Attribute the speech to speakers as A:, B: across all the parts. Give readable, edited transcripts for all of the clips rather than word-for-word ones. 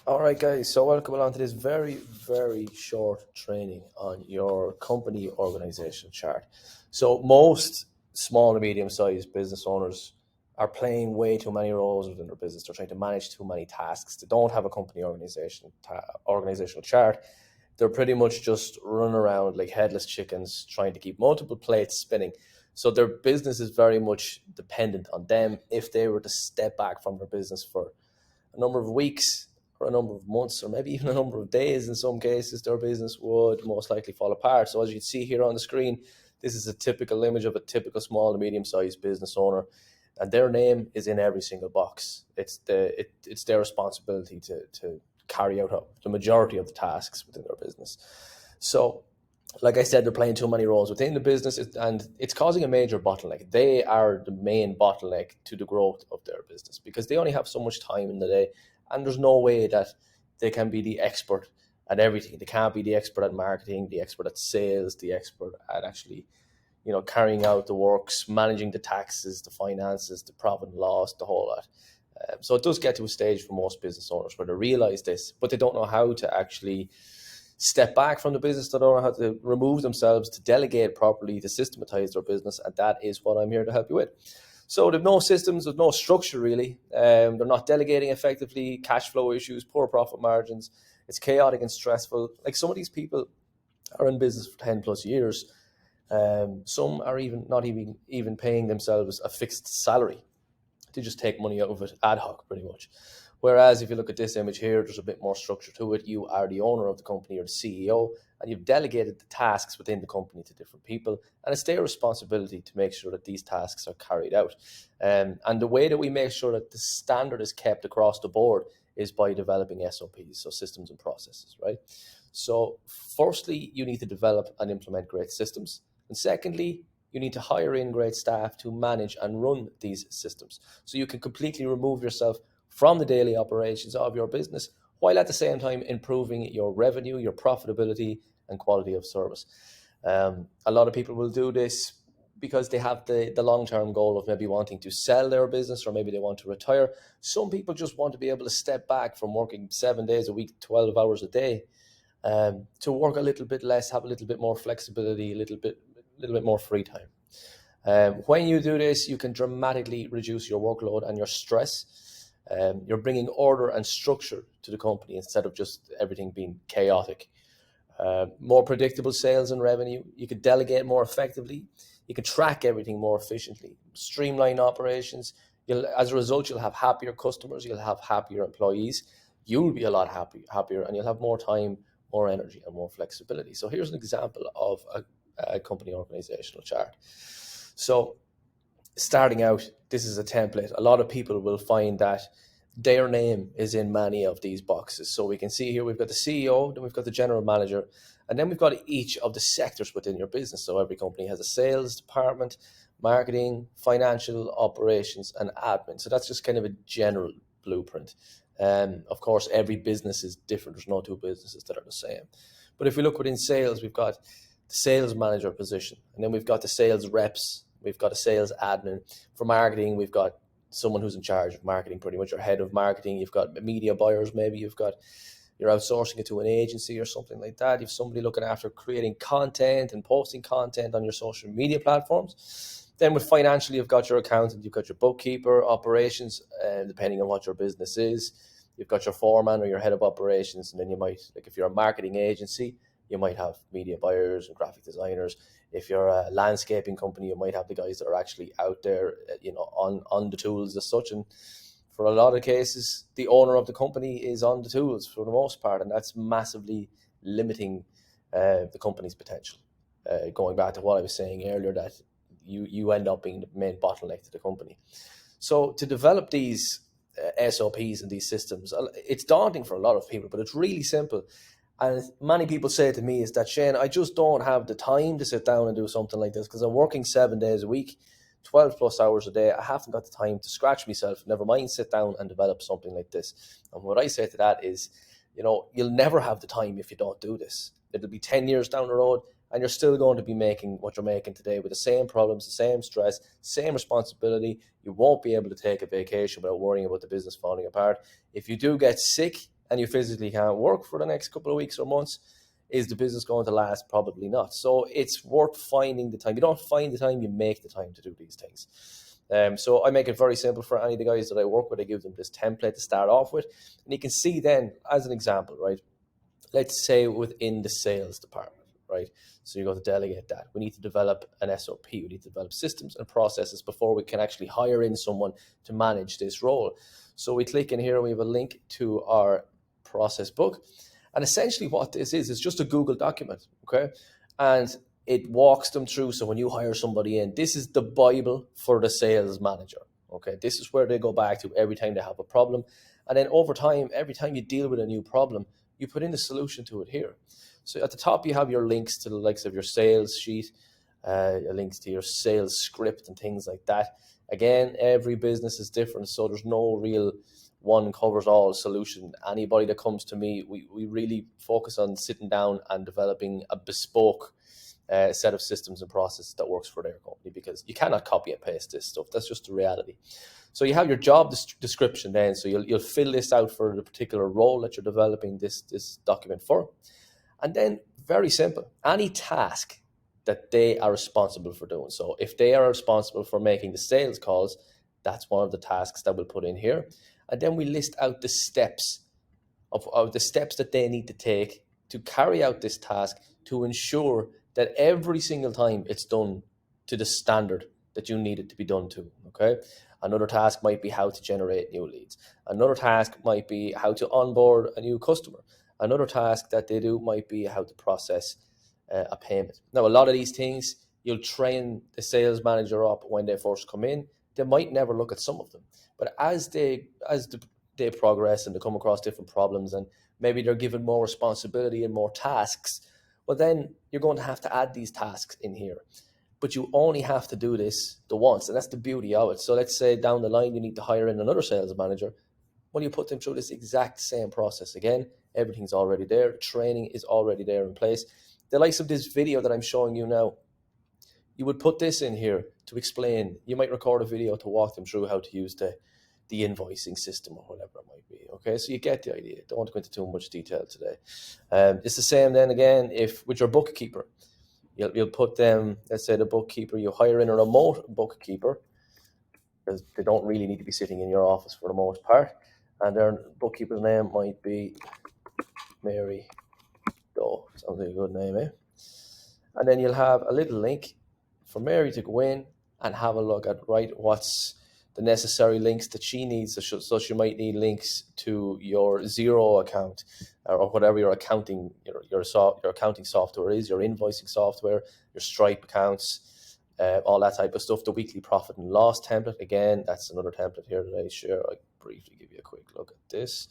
A: All right, guys. So welcome along to this very, very short training on your company organization chart. So most small and medium-sized business owners are playing way too many roles within their business. They're trying to manage too many tasks. They don't have a company organizational chart. They're pretty much just running around like headless chickens, trying to keep multiple plates spinning. So their business is very much dependent on them. If they were to step back from their business for a number of weeks or a number of months or maybe even a number of days in some cases, their business would most likely fall apart. So as you can see here on the screen, this is a typical image of a typical small to medium-sized business owner, and their name is in every single box. It's their responsibility to carry out the majority of the tasks within their business. So like I said, they're playing too many roles within the business, and it's causing a major bottleneck. They are the main bottleneck to the growth of their business because they only have so much time in the day, and there's no way that they can be the expert at everything. They can't be the expert at marketing, the expert at sales, the expert at actually, carrying out the works, managing the taxes, the finances, the profit and loss, the whole lot. So it does get to a stage for most business owners where they realize this, but they don't know how to actually step back from the business. They don't know how to remove themselves, to delegate properly, to systematize their business, and that is what I'm here to help you with. So they've no systems, there's no structure really. They're not delegating effectively, cash flow issues, poor profit margins. It's chaotic and stressful. Like some of these people are in business for 10 plus years. Some are even not even paying themselves a fixed salary. They just take money out of it ad hoc, pretty much. Whereas if you look at this image here, there's a bit more structure to it. You are the owner of the company or the CEO, and you've delegated the tasks within the company to different people. And it's their responsibility to make sure that these tasks are carried out. And the way that we make sure that the standard is kept across the board is by developing SOPs, so systems and processes, right? So firstly, you need to develop and implement great systems. And secondly, you need to hire in great staff to manage and run these systems. So you can completely remove yourself from the daily operations of your business while at the same time improving your revenue, your profitability, and quality of service. A lot of people will do this because they have the long-term goal of maybe wanting to sell their business, or maybe they want to retire. Some people just want to be able to step back from working 7 days a week, 12 hours a day, to work a little bit less, have a little bit more flexibility, a little bit more free time. When you do this, you can dramatically reduce your workload and your stress. You're bringing order and structure to the company instead of just everything being chaotic. More predictable sales and revenue. You can delegate more effectively. You can track everything more efficiently. Streamline operations. As a result, you'll have happier customers. You'll have happier employees. You'll be a lot happier, and you'll have more time, more energy, and more flexibility. So here's an example of a company organizational chart. So starting out, this is a template. A lot of people will find that their name is in many of these boxes. So we can see here we've got the CEO, then we've got the general manager, and then we've got each of the sectors within your business. So every company has a sales department, marketing, financial, operations, and admin. So that's just kind of a general blueprint. Of course, every business is different. There's no two businesses that are the same. But if we look within sales, we've got the sales manager position, and then we've got the sales reps, we've got a sales admin. For marketing, we've got someone who's in charge of marketing, pretty much, or head of marketing. You've got media buyers, maybe you're outsourcing it to an agency or something like that. You've somebody looking after creating content and posting content on your social media platforms. Then with financial, you've got your accountant, you've got your bookkeeper, operations, depending on what your business is. You've got your foreman or your head of operations, and then you might, like if you're a marketing agency, you might have media buyers and graphic designers. If you're a landscaping company, you might have the guys that are actually out there, on the tools as such. And for a lot of cases, the owner of the company is on the tools for the most part, and that's massively limiting the company's potential. Going back to what I was saying earlier, that you end up being the main bottleneck to the company. So to develop these SOPs and these systems, it's daunting for a lot of people, but it's really simple. And many people say to me is that, Shane, I just don't have the time to sit down and do something like this because I'm working 7 days a week, 12 plus hours a day. I haven't got the time to scratch myself, never mind sit down and develop something like this. And what I say to that is, you'll never have the time if you don't do this. It'll be 10 years down the road and you're still going to be making what you're making today with the same problems, the same stress, same responsibility. You won't be able to take a vacation without worrying about the business falling apart. If you do get sick and you physically can't work for the next couple of weeks or months, is the business going to last? Probably not. So it's worth finding the time. You don't find the time, you make the time to do these things. So I make it very simple for any of the guys that I work with. I give them this template to start off with. And you can see then, as an example, right? Let's say within the sales department, right? So you're going to delegate that. We need to develop an SOP. We need to develop systems and processes before we can actually hire in someone to manage this role. So we click in here and we have a link to our process book. And essentially what this is just a Google document, okay? And it walks them through. So when you hire somebody in, this is the Bible for the sales manager, okay? This is where they go back to every time they have a problem. And then over time, every time you deal with a new problem, you put in the solution to it here. So at the top, you have your links to the likes of your sales sheet, links to your sales script and things like that. Again, every business is different, so there's no real one covers all solution. Anybody that comes to me, we really focus on sitting down and developing a bespoke set of systems and processes that works for their company, because you cannot copy and paste this stuff. That's just the reality. So you have your job description then. So you'll fill this out for the particular role that you're developing this document for. And then, very simple, any task that they are responsible for doing. So if they are responsible for making the sales calls, that's one of the tasks that we'll put in here. And then we list out the steps of the steps that they need to take to carry out this task to ensure that every single time it's done to the standard that you need it to be done to, okay? Another task might be how to generate new leads. Another task might be how to onboard a new customer. Another task that they do might be how to process a payment. Now, a lot of these things, you'll train the sales manager up when they first come in. They might never look at some of them. But as they progress and they come across different problems, and maybe they're given more responsibility and more tasks, well, then you're going to have to add these tasks in here. But you only have to do this the once, and that's the beauty of it. So let's say down the line you need to hire in another sales manager. When you put them through this exact same process again, everything's already there. Training is already there in place. The likes of this video that I'm showing you now, you would put this in here to explain. You might record a video to walk them through how to use the invoicing system or whatever it might be. Okay, so you get the idea. Don't want to go into too much detail today. It's the same then again if with your bookkeeper. You'll put them, let's say the bookkeeper, you hire in a remote bookkeeper, because they don't really need to be sitting in your office for the most part. And their bookkeeper's name might be Mary Doe. Sounds like a good name, eh? And then you'll have a little link for Mary to go in and have a look at, right, what's the necessary links that she needs. So she might need links to your Xero account or whatever your accounting your accounting software is, your invoicing software, your Stripe accounts, all that type of stuff. The weekly profit and loss template, again, that's another template here that I share. I briefly give you a quick look at this.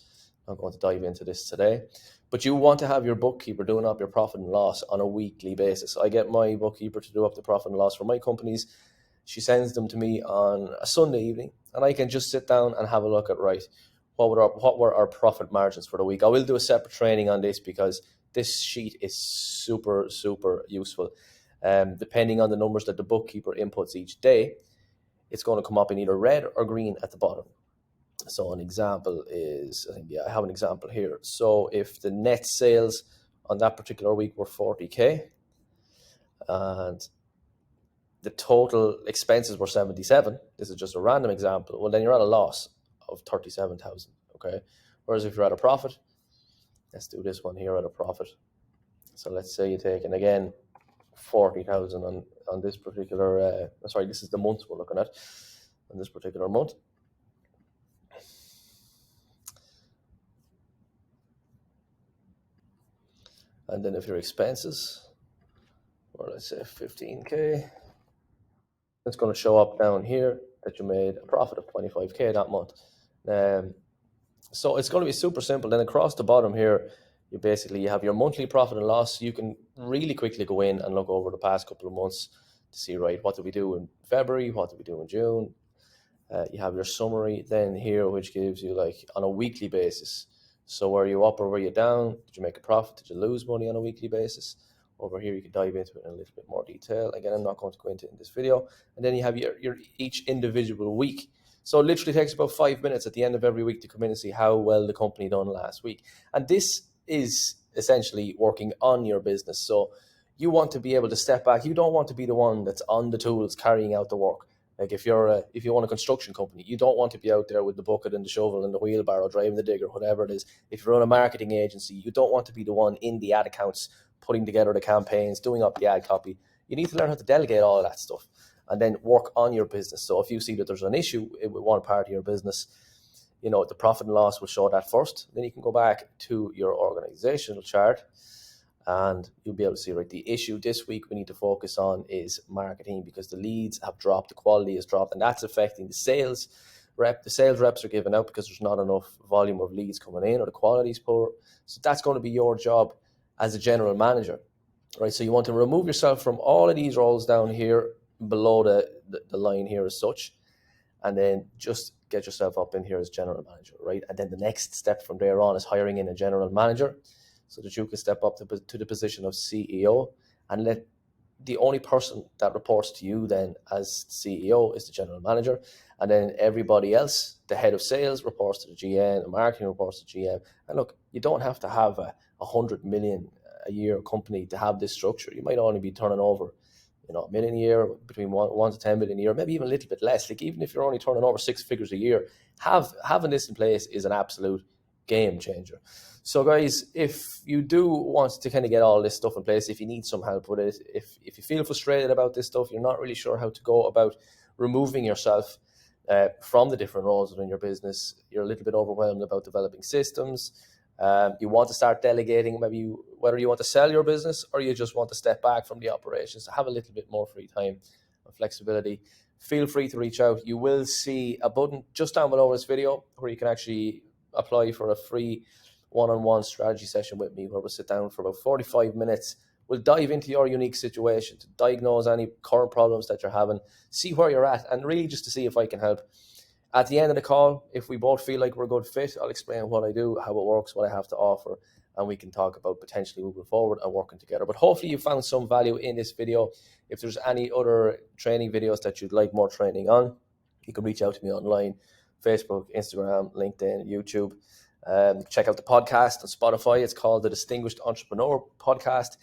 A: I'm going to dive into this today. But you want to have your bookkeeper doing up your profit and loss on a weekly basis. I get my bookkeeper to do up the profit and loss for my companies. She sends them to me on a Sunday evening, and I can just sit down and have a look at, right, what were our profit margins for the week. I will do a separate training on this because this sheet is super, super useful. Depending on the numbers that the bookkeeper inputs each day, it's going to come up in either red or green at the bottom. So an example is, I have an example here. So if the net sales on that particular week were 40K and the total expenses were 77, this is just a random example, well, then you're at a loss of 37,000, okay? Whereas if you're at a profit, let's do this one here at a profit. So let's say you take, and again, 40,000 on this particular, this is the month we're looking at, on this particular month. And then if your expenses, or let's say 15K, it's going to show up down here that you made a profit of 25K that month. So it's going to be super simple. Then across the bottom here, you have your monthly profit and loss. You can really quickly go in and look over the past couple of months to see, right, what did we do in February? What did we do in June? You have your summary then here, which gives you like on a weekly basis. So were you up or were you down? Did you make a profit? Did you lose money on a weekly basis? Over here, you can dive into it in a little bit more detail. Again, I'm not going to go into it in this video. And then you have your each individual week. So it literally takes about 5 minutes at the end of every week to come in and see how well the company done last week. And this is essentially working on your business. So you want to be able to step back. You don't want to be the one that's on the tools carrying out the work. Like if you own a construction company, you don't want to be out there with the bucket and the shovel and the wheelbarrow, driving the digger, whatever it is. If you're on a marketing agency, you don't want to be the one in the ad accounts, putting together the campaigns, doing up the ad copy. You need to learn how to delegate all of that stuff and then work on your business. So if you see that there's an issue with one part of your business, the profit and loss will show that first. Then you can go back to your organizational chart and you'll be able to see, right, the issue this week we need to focus on is marketing, because the leads have dropped, the quality has dropped, and that's affecting the sales rep. The sales reps are giving out because there's not enough volume of leads coming in, or the quality is poor. So that's going to be your job as a general manager, right? So you want to remove yourself from all of these roles down here below the line here as such, and then just get yourself up in here as general manager, right? And then the next step from there on is hiring in a general manager, so that you can step up to the position of CEO, and let the only person that reports to you then as CEO is the general manager. And then everybody else, the head of sales reports to the GM, the marketing reports to GM. And look, you don't have to have a 100 million a year company to have this structure. You might only be turning over, a million a year, between 1 to 10 million a year, maybe even a little bit less. Like even if you're only turning over 6 figures a year, having this in place is an absolute game changer. So guys, if you do want to kind of get all this stuff in place, if you need some help with it, if you feel frustrated about this stuff, you're not really sure how to go about removing yourself from the different roles within your business, you're a little bit overwhelmed about developing systems, you want to start delegating, whether you want to sell your business or you just want to step back from the operations to have a little bit more free time and flexibility, feel free to reach out. You will see a button just down below this video where you can actually apply for a free one-on-one strategy session with me, where we'll sit down for about 45 minutes. We'll dive into your unique situation to diagnose any current problems that you're having, see where you're at, and really just to see if I can help. At the end of the call, if we both feel like we're a good fit, I'll explain what I do, how it works, what I have to offer, and we can talk about potentially moving forward and working together. But hopefully you found some value in this video. If there's any other training videos that you'd like more training on, you can reach out to me online, Facebook, Instagram, LinkedIn, YouTube. Check out the podcast on Spotify. It's called the Distinguished Entrepreneur Podcast.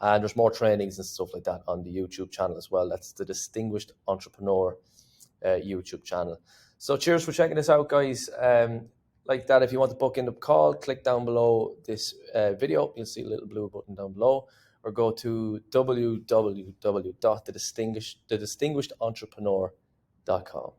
A: And there's more trainings and stuff like that on the YouTube channel as well. That's the Distinguished Entrepreneur YouTube channel. So cheers for checking this out, guys. Like that, if you want to book in the call, click down below this video. You'll see a little blue button down below, or go to www.thedistinguishedentrepreneur.com.